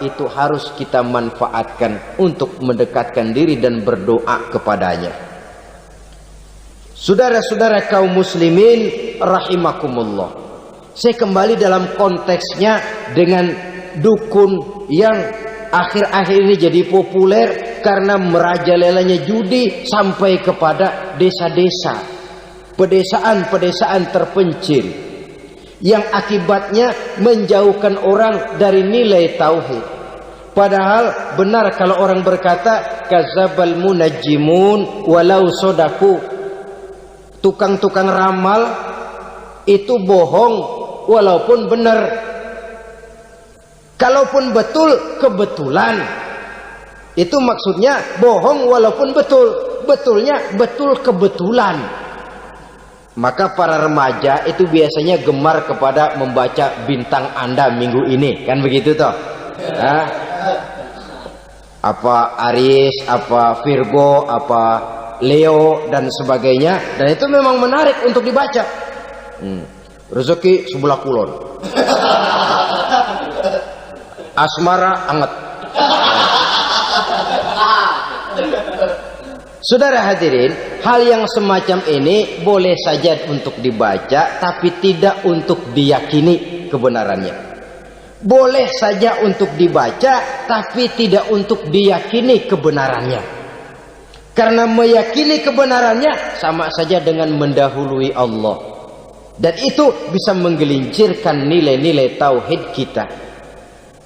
itu harus kita manfaatkan untuk mendekatkan diri dan berdoa kepadanya. Saudara-saudara kaum muslimin rahimakumullah, saya kembali dalam konteksnya dengan dukun yang akhir-akhir ini jadi populer karena merajalelanya judi sampai kepada desa-desa, pedesaan-pedesaan terpencil, yang akibatnya menjauhkan orang dari nilai tauhid. Padahal benar kalau orang berkata kadzabal munajjimun walau sodaku. Tukang-tukang ramal itu bohong walaupun benar. Kalaupun betul, kebetulan. Itu maksudnya bohong walaupun betul. Betulnya betul kebetulan. Maka para remaja itu biasanya gemar kepada membaca bintang Anda minggu ini. Kan begitu toh? Nah, apa Aries, apa Virgo, apa Leo dan sebagainya. Dan itu memang menarik untuk dibaca. Rezeki sebelah kulon. Asmara anget. Saudara hadirin, hal yang semacam ini boleh saja untuk dibaca, tapi tidak untuk diyakini kebenarannya. Boleh saja untuk dibaca, tapi tidak untuk diyakini kebenarannya. Karena meyakini kebenarannya sama saja dengan mendahului Allah. Dan itu bisa menggelincirkan nilai-nilai tauhid kita.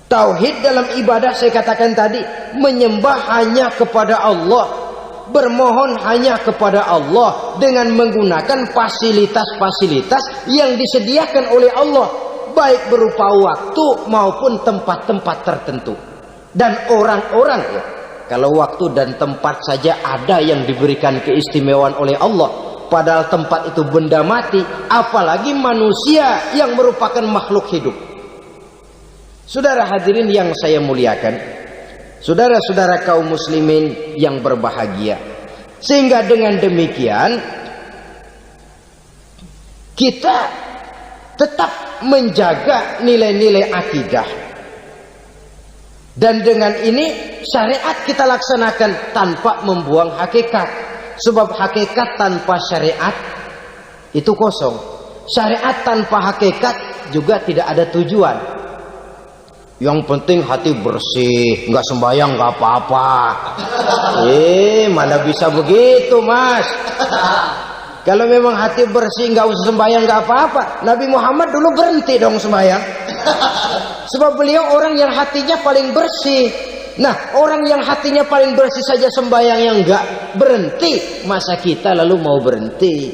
Tauhid dalam ibadah saya katakan tadi, menyembah hanya kepada Allah. Bermohon hanya kepada Allah dengan menggunakan fasilitas-fasilitas yang disediakan oleh Allah, baik berupa waktu maupun tempat-tempat tertentu. Dan orang-orang ya, kalau waktu dan tempat saja ada yang diberikan keistimewaan oleh Allah, padahal tempat itu benda mati, apalagi manusia yang merupakan makhluk hidup. Saudara hadirin yang saya muliakan, saudara-saudara kaum muslimin yang berbahagia, sehingga dengan demikian kita tetap menjaga nilai-nilai akidah. Dan dengan ini syariat kita laksanakan tanpa membuang hakikat. Sebab hakikat tanpa syariat itu kosong. Syariat tanpa hakikat juga tidak ada tujuan. Yang penting hati bersih, nggak sembahyang nggak apa-apa. Mana bisa begitu, Mas? Kalau memang hati bersih nggak usah sembahyang nggak apa-apa. Nabi Muhammad dulu berhenti dong sembahyang. Sebab beliau orang yang hatinya paling bersih. Nah, orang yang hatinya paling bersih saja sembahyang yang nggak berhenti, masa kita lalu mau berhenti?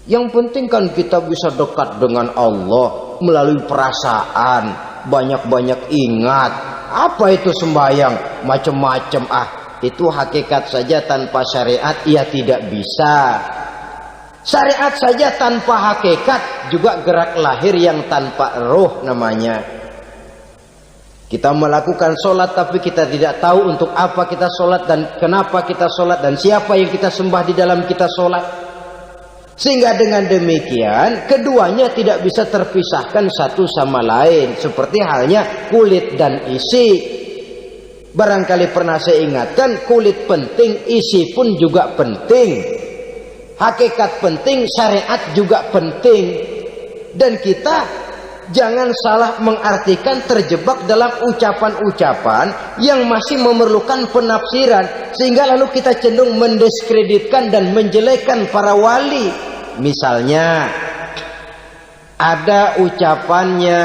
Yang penting kan kita bisa dekat dengan Allah melalui perasaan. Banyak-banyak ingat. Apa itu sembahyang? Macam-macam. Itu hakikat saja tanpa syariat ia tidak bisa. Syariat saja tanpa hakikat juga gerak lahir yang tanpa roh namanya. Kita melakukan sholat tapi kita tidak tahu untuk apa kita sholat dan kenapa kita sholat dan siapa yang kita sembah di dalam kita sholat. Sehingga dengan demikian keduanya tidak bisa terpisahkan satu sama lain, seperti halnya kulit dan isi. Barangkali pernah saya ingatkan, kulit penting, isi pun juga penting. Hakikat penting, syariat juga penting. Dan kita jangan salah mengartikan, terjebak dalam ucapan-ucapan yang masih memerlukan penafsiran, sehingga lalu kita cenderung mendiskreditkan dan menjelekkan para wali. Misalnya ada ucapannya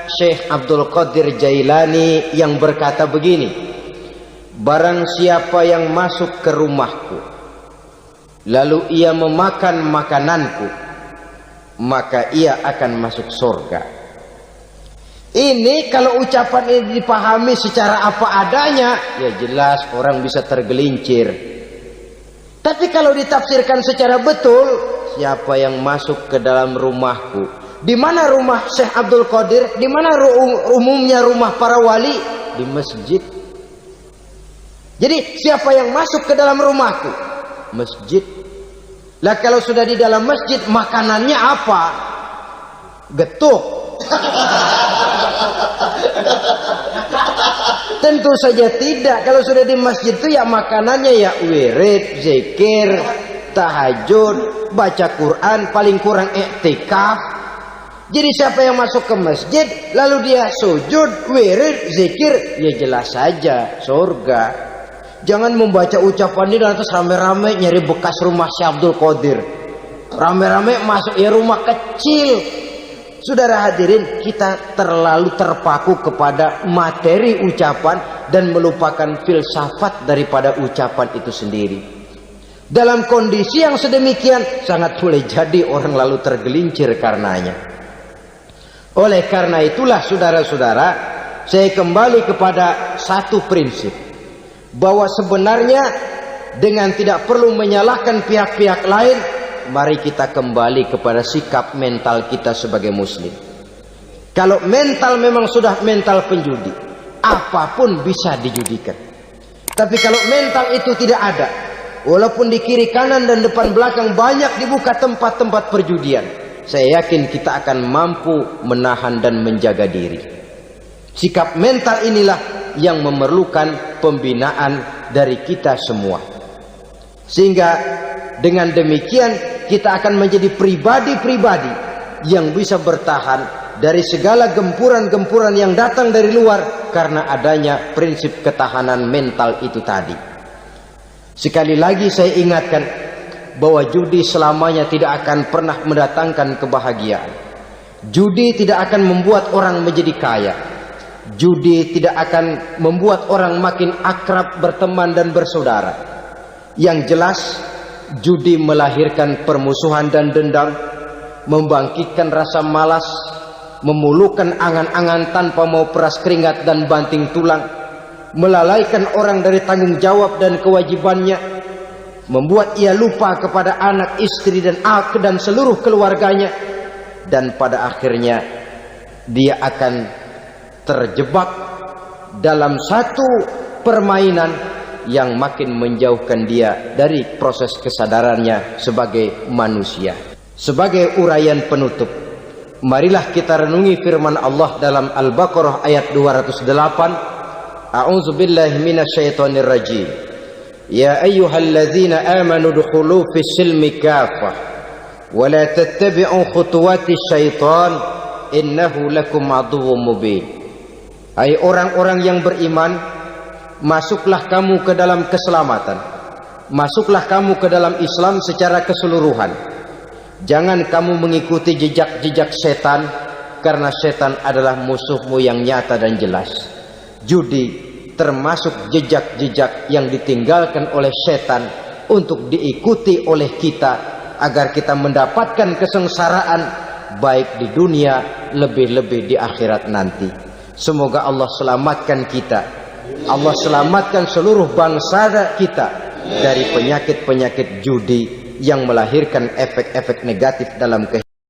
Syekh Abdul Qadir Jailani yang berkata begini, barang siapa yang masuk ke rumahku lalu ia memakan makananku, maka ia akan masuk surga. Ini kalau ucapan ini dipahami secara apa adanya, ya jelas orang bisa tergelincir. Tapi kalau ditafsirkan secara betul, siapa yang masuk ke dalam rumahku? Di mana rumah Syekh Abdul Qadir? Di mana umumnya rumah para wali? Di masjid. Jadi siapa yang masuk ke dalam rumahku? Masjid. Lah kalau sudah di dalam masjid, makanannya apa? Getuk. Tentu saja tidak. Kalau sudah di masjid itu ya makanannya ya wirid, zikir, tahajud, baca Quran, paling kurang iktikaf. Jadi siapa yang masuk ke masjid lalu dia sujud, wirid, zikir, ya jelas saja surga. Jangan membaca ucapan ini dan terus rame-rame nyari bekas rumah Syekh Abdul Qadir. Rame-rame masuk ya rumah kecil. Saudara hadirin, kita terlalu terpaku kepada materi ucapan dan melupakan filsafat daripada ucapan itu sendiri. Dalam kondisi yang sedemikian, sangat boleh jadi orang lalu tergelincir karenanya. Oleh karena itulah saudara-saudara, saya kembali kepada satu prinsip, bahwa sebenarnya dengan tidak perlu menyalahkan pihak-pihak lain, mari kita kembali kepada sikap mental kita sebagai muslim. Kalau mental memang sudah mental penjudi, apapun bisa dijudikan. Tapi kalau mental itu tidak ada, walaupun di kiri kanan dan depan belakang banyak dibuka tempat-tempat perjudian, saya yakin kita akan mampu menahan dan menjaga diri. Sikap mental inilah yang memerlukan pembinaan dari kita semua. Sehingga dengan demikian kita akan menjadi pribadi-pribadi yang bisa bertahan dari segala gempuran-gempuran yang datang dari luar karena adanya prinsip ketahanan mental itu tadi. Sekali lagi saya ingatkan bahwa judi selamanya tidak akan pernah mendatangkan kebahagiaan. Judi tidak akan membuat orang menjadi kaya. Judi tidak akan membuat orang makin akrab, berteman dan bersaudara. Yang jelas, judi melahirkan permusuhan dan dendam, membangkitkan rasa malas, memulukan angan-angan tanpa mau peras keringat dan banting tulang, melalaikan orang dari tanggung jawab dan kewajibannya, membuat ia lupa kepada anak, istri dan seluruh keluarganya, dan pada akhirnya dia akan terjebak dalam satu permainan yang makin menjauhkan dia dari proses kesadarannya sebagai manusia. Sebagai uraian penutup, marilah kita renungi firman Allah dalam Al-Baqarah ayat 208. A'udzubillahi minasyaitonir rajim. Ya ayyuhalladzina amanu dukhulu fis silmi kafah wa la tattabi'u khutuwatis syaitan innahu lakum aduwwum mubin. Hai orang-orang yang beriman, masuklah kamu ke dalam keselamatan. Masuklah kamu ke dalam Islam secara keseluruhan. Jangan kamu mengikuti jejak-jejak setan, karena setan adalah musuhmu yang nyata dan jelas. Judi termasuk jejak-jejak yang ditinggalkan oleh setan untuk diikuti oleh kita agar kita mendapatkan kesengsaraan baik di dunia, lebih-lebih di akhirat nanti. Semoga Allah selamatkan kita, Allah selamatkan seluruh bangsa kita dari penyakit-penyakit judi yang melahirkan efek-efek negatif dalam kehidupan.